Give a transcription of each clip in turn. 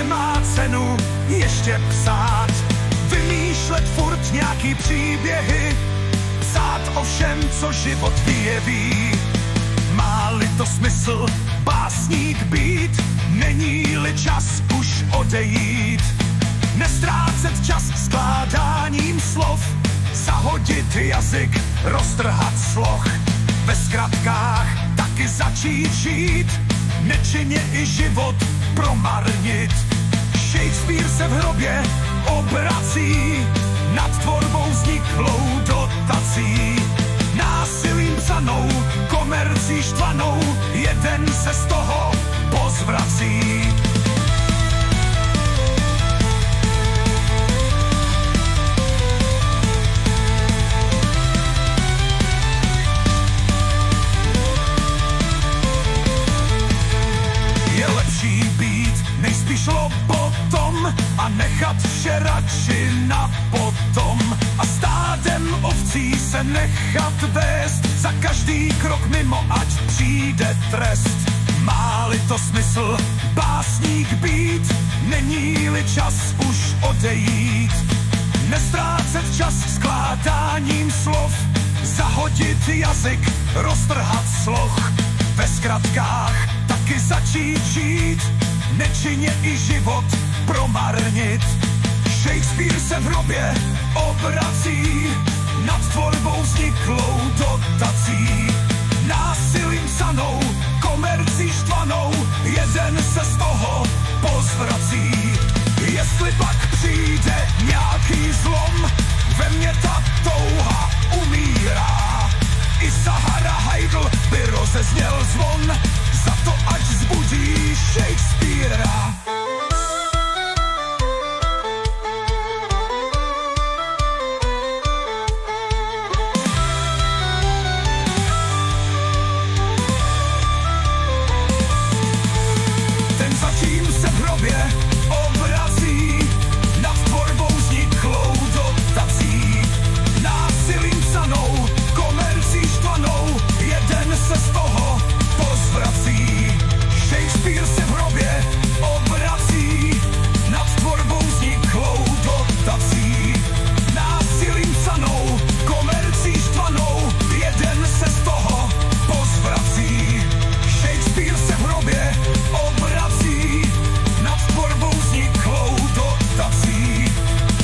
nemá cenu ještě psát. Vymýšlet furt nějaký příběhy, psát o všem, co život vyjeví. Má-li to smysl básník být, není-li čas už odejít. Nestrácet čas skládáním slov, zahodit jazyk, roztrhat sloh. Ve zkratkách taky začít žít, nečinně i život promarnit. Shakespeare se v hrobě obrací nad tvorbou vzniklou dotací. Násilím psanou, komercí štvanou, jeden se z toho pozvrací. Nejspíš lobotom a nechat vše radši na potom a stádem ovcí se nechat vést, za každý krok mimo ať přijde trest. Má-li to smysl básník být, není-li čas už odejít. Nestrácet čas skládáním slov, zahodit jazyk, roztrhat sloh. Ve zkratkách taky začít žít, nečinně i život promarnit. Shakespeare se v hrobě obrací nad tvorbou vzniklou dotací. Násilím psanou, komercí štvanou, jeden se z toho pozvrací. Jestli pak přijde nějaký zlom, ve mně ta touha umírá. I Sahara Heidel by rozezněl zvon, za to ať zbudí Shakespearea. Ten zatím se v hrobě obrací nad tvorbou vzniklou dotací. Násilím psanou, komercí štvanou, jeden se z toho pozvrací. Shakespeare se v hrobě obrací nad tvorbou vzniklou dotací. Násilím psanou, komercí štvanou, jeden se z toho pozvrací. Shakespeare se v hrobě obrací nad tvorbou vzniklou dotací.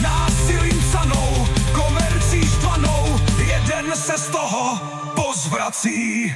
Násilím psanou, komercí štvanou, jeden se z toho pozvrací.